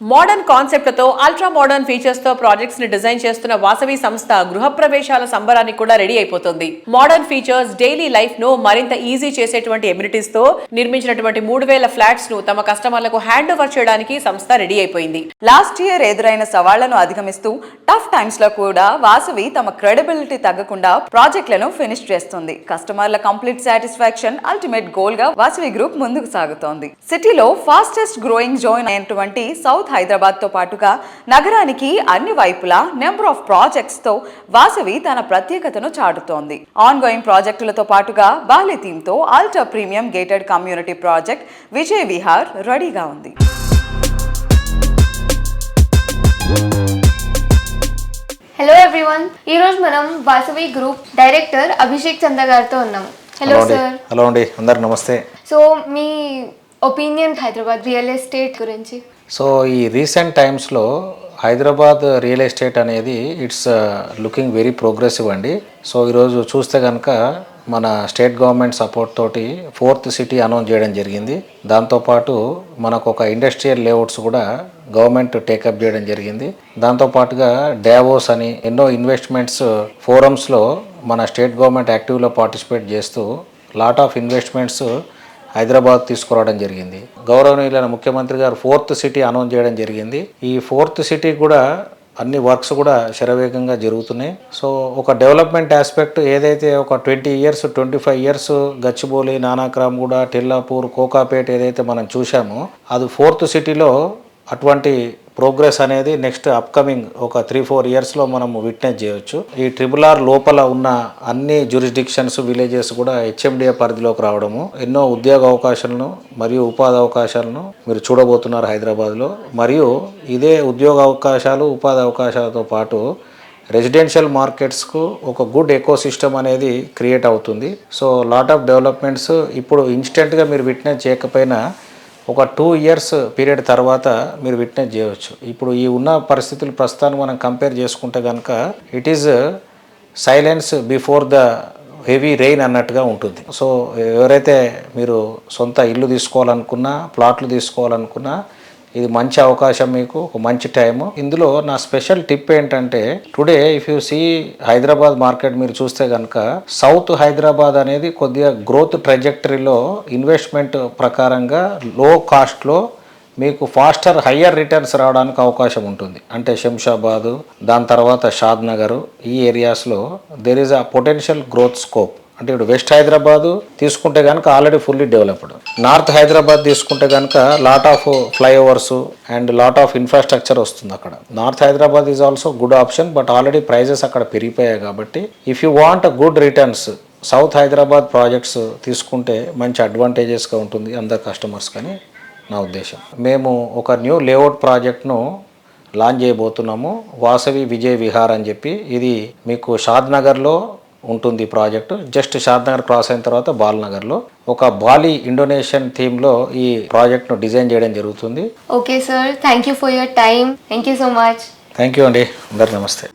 Modern కాన్సెప్ట్లతో ultra modern features తో projects ని design చేస్తున్న వాసవి సంస్థ గృహప్రవేశాల సంబరానికి కూడా రెడీ అయిపోతుంది. మోడర్న్ ఫీచర్స్ డైలీ లైఫ్ ను మరింత ఈజీ చేసేటువంటి ఎమ్యూనిటీస్ తో నిర్మించినటువంటి 3000 ఫ్లాట్స్ ను తమ కస్టమర్లకు హ్యాండ్ ఓవర్ చేయడానికి సంస్థ రెడీ అయిపోయింది. లాస్ట్ ఇయర్ ఎదురైన సవాళ్లను అధిగమిస్తూ టఫ్ టైమ్స్ లో కూడా వాసవి తమ క్రెడిబిలిటీ తగ్గకుండా ప్రాజెక్టులను ఫినిష్ చేస్తుంది. కస్టమర్ల కంప్లీట్ సాటిస్ఫాక్షన్ అల్టిమేట్ గోల్ గా వాసవి గ్రూప్ ముందుకు సాగుతోంది. సిటీలో ఫాస్టెస్ట్ గ్రోయింగ్ జోన్ అయినటువంటి సౌత్ హైదరాబాద్ తో పాటుగా నగరానికి అన్ని వైపులా నెంబర్ ఆఫ్ ప్రాజెక్ట్స్ తో వాసవి తన ప్రత్యేకతను చాటుతోంది. ఆన్ గోయింగ్ ప్రాజెక్టులతో పాటుగా బాలి థీమ్ తో ultra premium gated community project Vijay Vihar రెడీగా ఉంది. హలో ఎవ్రీవన్, ఈ రోజు మనం వాసవి గ్రూప్ డైరెక్టర్ అభిషేక్ చంద్ర గారితో ఉన్నాం. Hello sir. హలో అండి, అందరికి నమస్తే. సో మీ ఒపీనియన్ హైదరాబాద్ రియల్ ఎస్టేట్ గురించి? సో ఈ రీసెంట్ టైమ్స్లో హైదరాబాద్ రియల్ ఎస్టేట్ అనేది ఇట్స్ లుకింగ్ వెరీ ప్రోగ్రెసివ్ అండి. సో ఈరోజు చూస్తే కనుక మన స్టేట్ గవర్నమెంట్ సపోర్ట్ తోటి 4th సిటీ అనౌన్స్ చేయడం జరిగింది. దాంతోపాటు మనకు ఒక ఇండస్ట్రియల్ లేఅవుట్స్ కూడా గవర్నమెంట్ టేకప్ చేయడం జరిగింది. దాంతోపాటుగా డావోస్ అని ఎన్నో ఇన్వెస్ట్మెంట్స్ ఫోరమ్స్లో మన స్టేట్ గవర్నమెంట్ యాక్టివ్లో పార్టిసిపేట్ చేస్తూ లాట్ ఆఫ్ ఇన్వెస్ట్మెంట్స్ హైదరాబాద్ తీసుకురావడం జరిగింది. గౌరవనీయులైన ముఖ్యమంత్రి గారు 4th సిటీ అనౌన్స్ చేయడం జరిగింది. ఈ 4th సిటీ కూడా అన్ని వర్క్స్ కూడా శరవేగంగా జరుగుతున్నాయి. సో ఒక డెవలప్మెంట్ ఆస్పెక్ట్ ఏదైతే ఒక 20 years 25 years గచ్చిబౌలి, నానాక్రామ్గూడ, టిల్లాపూర్, కోకాపేట్ ఏదైతే మనం చూసామో అది 4th సిటీలో అటువంటి ప్రోగ్రెస్ అనేది నెక్స్ట్ అప్కమింగ్ ఒక 3-4 yearsలో మనం విట్నెస్ చేయొచ్చు. ఈ RRR లోపల ఉన్న అన్ని జ్యూరిస్డిక్షన్స్, విలేజెస్ కూడా HMDA పరిధిలోకి రావడము, ఎన్నో ఉద్యోగ అవకాశాలను మరియు ఉపాధి అవకాశాలను మీరు చూడబోతున్నారు హైదరాబాద్లో. మరియు ఇదే ఉద్యోగ అవకాశాలు, ఉపాధి అవకాశాలతో పాటు రెసిడెన్షియల్ మార్కెట్స్కు ఒక గుడ్ ఎకో సిస్టమ్ అనేది క్రియేట్ అవుతుంది. సో లాట్ ఆఫ్ డెవలప్మెంట్స్ ఇప్పుడు ఇన్స్టెంట్గా మీరు విట్నెస్ చేయకపోయినా ఒక 2 years పీరియడ్ తర్వాత మీరు విట్నెస్ చేయవచ్చు. ఇప్పుడు ఈ ఉన్న పరిస్థితులు ప్రస్తుతాన్ని మనం కంపేర్ చేసుకుంటే కనుక it is silence before the heavy rain అన్నట్టుగా ఉంటుంది. సో ఎవరైతే మీరు సొంత ఇల్లు తీసుకోవాలనుకున్నా, ప్లాట్లు తీసుకోవాలనుకున్నా ఇది మంచి అవకాశం, మీకు ఒక మంచి టైము. ఇందులో నా స్పెషల్ టిప్ ఏంటంటే today if you see Hyderabad market మీరు చూస్తే కనుక సౌత్ హైదరాబాద్ అనేది కొద్దిగా గ్రోత్ ట్రెజెక్టరీలో ఇన్వెస్ట్మెంట్ ప్రకారంగా లో కాస్ట్లో మీకు ఫాస్టర్ హయ్యర్ రిటర్న్స్ రావడానికి అవకాశం ఉంటుంది. అంటే శంషాబాదు, దాని తర్వాత షాద్ నగర్, ఈ ఏరియాస్లో there is a potential growth scope. అంటే ఇప్పుడు వెస్ట్ హైదరాబాదు తీసుకుంటే కనుక already fully developed. North Hyderabad తీసుకుంటే కనుక lot of flyovers and lot of infrastructure వస్తుంది అక్కడ. North Hyderabad is also good option, but already prices అక్కడ పెరిగిపోయాయి. కాబట్టి if you want good returns south Hyderabad projects తీసుకుంటే మంచి అడ్వాంటేజెస్గా ఉంటుంది అందరు కస్టమర్స్ కానీ నా ఉద్దేశం. మేము ఒక న్యూ లేఅవుట్ ప్రాజెక్ట్ను లాంచ్ చేయబోతున్నాము, వాసవి విజయ్ విహార్ అని చెప్పి. ఇది మీకు షాద్ నగర్లో ఉంటుంది ప్రాజెక్టు. జస్ట్ షాద్ నగర్ క్రాస్ అయిన తర్వాత బాల్నగర్లో ఒక బాలి ఇండోనేషియన్ థీమ్లో ఈ ప్రాజెక్ట్ను డిజైన్ చేయడం జరుగుతుంది. Okay sir, thank you for your time. Thank you so much. Thank you అండి, అందరు నమస్తే.